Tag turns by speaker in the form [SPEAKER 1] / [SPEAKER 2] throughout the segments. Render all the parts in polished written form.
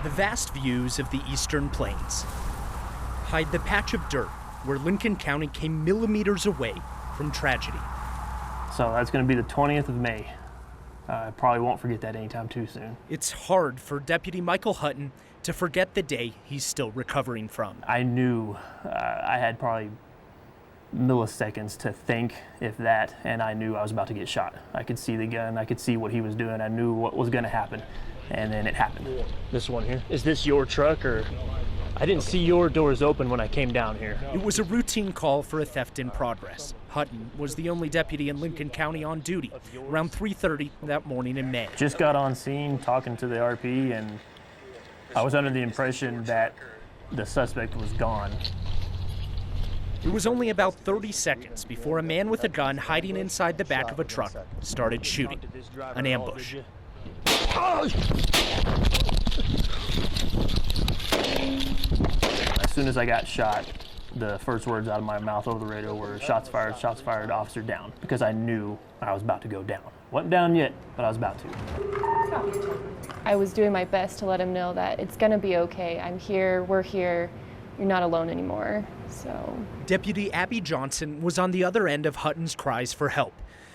[SPEAKER 1] The vast views of the eastern plains hide the patch of dirt where Lincoln County came millimeters away from tragedy.
[SPEAKER 2] So that's going to be the 20th of May. I probably won't forget that anytime too soon.
[SPEAKER 1] It's hard for Deputy Michael Hutton to forget the day he's still recovering from.
[SPEAKER 2] I knew I had probably milliseconds to think, if that, and I knew I was about to get shot. I could see the gun, I could see what he was doing, I knew what was going to happen, and then it happened.
[SPEAKER 3] This one here, is this your truck, or? I didn't see your doors open when I came down here.
[SPEAKER 1] It was a routine call for a theft in progress. Hutton was the only deputy in Lincoln County on duty around 3:30 that morning in May.
[SPEAKER 2] Just got on scene talking to the RP, and I was under the impression that the suspect was gone.
[SPEAKER 1] It was only about 30 seconds before a man with a gun hiding inside the back of a truck started shooting. An ambush.
[SPEAKER 2] As soon as I got shot, the first words out of my mouth over the radio were shots fired, officer down, because I knew I was about to go down. Wasn't down yet, but I was about to.
[SPEAKER 4] I was doing my best to let him know that it's gonna be okay. I'm here, we're here, you're not alone anymore, so.
[SPEAKER 1] Deputy Abby Johnson was on the other end of Hutton's cries for help.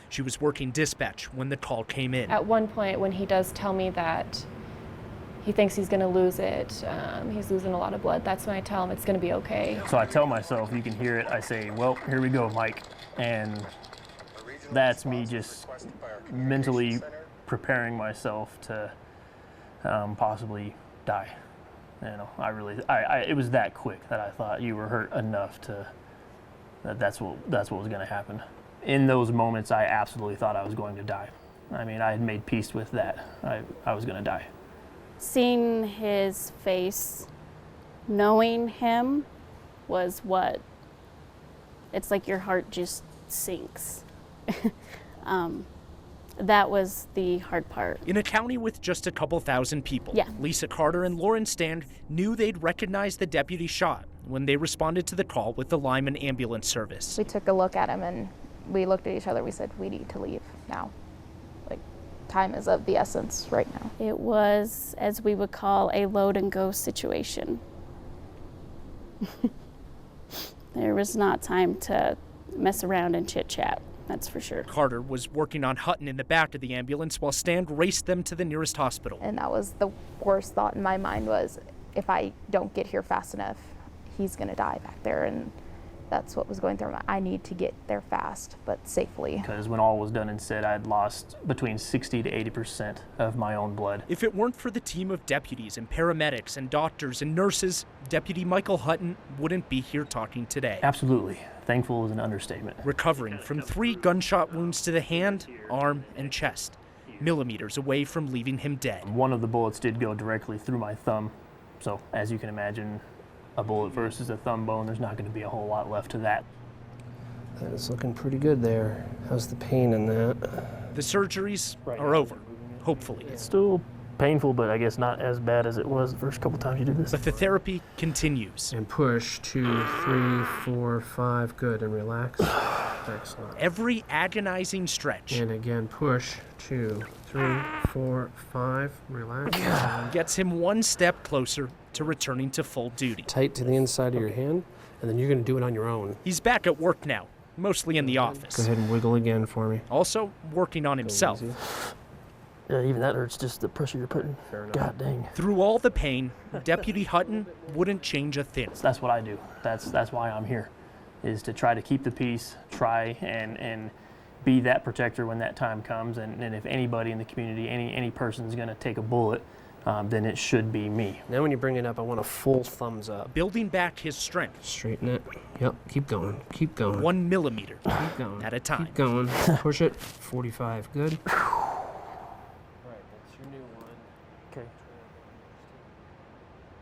[SPEAKER 1] She was working dispatch when the call came in.
[SPEAKER 4] At one point, when he does tell me that he thinks he's gonna lose it, he's losing a lot of blood, that's when I tell him it's gonna be okay.
[SPEAKER 2] So I tell myself, you can hear it, I say, well, here we go, Mike. And that's me just mentally preparing myself to possibly die. You know, it was that quick that I thought you were hurt enough that's what was gonna happen. In those moments, I absolutely thought I was going to die. I mean, I had made peace with that. I was gonna die.
[SPEAKER 5] Seeing his face, knowing him, was what, it's like your heart just sinks. That was the hard part.
[SPEAKER 1] In a county with just a couple thousand people,
[SPEAKER 5] Yeah.
[SPEAKER 1] Lisa Carter and Lauren Stand knew they'd recognize the deputy shot when they responded to the call with the Lyman ambulance service.
[SPEAKER 6] We took a look at him and we looked at each other. We said, we need to leave now. Like, time is of the essence right now.
[SPEAKER 5] It was, as we would call, a load and go situation. There was not time to mess around and chit chat. That's for sure.
[SPEAKER 1] Carter was working on Hutton in the back of the ambulance while Stand raced them to the nearest hospital.
[SPEAKER 6] And that was the worst thought in my mind was, if I don't get here fast enough, he's gonna die back there. And that's what was going through my mind. I need to get there fast, but safely.
[SPEAKER 2] Because when all was done and said, I'd lost between 60 to 80% of my own blood.
[SPEAKER 1] If it weren't for the team of deputies and paramedics and doctors and nurses, Deputy Michael Hutton wouldn't be here talking today.
[SPEAKER 2] Absolutely. Thankful is an understatement.
[SPEAKER 1] Recovering from 3 gunshot wounds to the hand, arm, and chest, millimeters away from leaving him dead.
[SPEAKER 2] One of the bullets did go directly through my thumb. So, as you can imagine, a bullet versus a thumb bone, there's not going to be a whole lot left to that.
[SPEAKER 7] That is looking pretty good there. How's the pain in that?
[SPEAKER 1] The surgeries are over, hopefully.
[SPEAKER 2] It's still painful, but I guess not as bad as it was the first couple times you did this.
[SPEAKER 1] But the therapy continues.
[SPEAKER 7] And push, 2, 3, 4, 5, good, and relax. Excellent.
[SPEAKER 1] Every agonizing stretch
[SPEAKER 7] And again, push, 2, 3, 4, 5, relax.
[SPEAKER 1] gets him one step closer to returning to full duty.
[SPEAKER 7] Tight to the inside of your hand, and then you're gonna do it on your own.
[SPEAKER 1] He's back at work now, mostly in the office.
[SPEAKER 7] Go ahead and wiggle again for me.
[SPEAKER 1] Also working on himself.
[SPEAKER 7] Easy.
[SPEAKER 2] Yeah, even that hurts, just the pressure you're putting. God dang.
[SPEAKER 1] Through all the pain, Deputy Hutton wouldn't change a thing.
[SPEAKER 2] That's what I do. That's why I'm here, is to try to keep the peace, try and be that protector when that time comes. And if anybody in the community, any person's going to take a bullet, then it should be me.
[SPEAKER 7] Now when you bring it up, I want a full thumbs up.
[SPEAKER 1] Building back his strength.
[SPEAKER 7] Straighten it. Yep, keep going, keep going.
[SPEAKER 1] 1 millimeter
[SPEAKER 7] Keep going.
[SPEAKER 1] at a time.
[SPEAKER 7] Keep going. Push it. 45, good.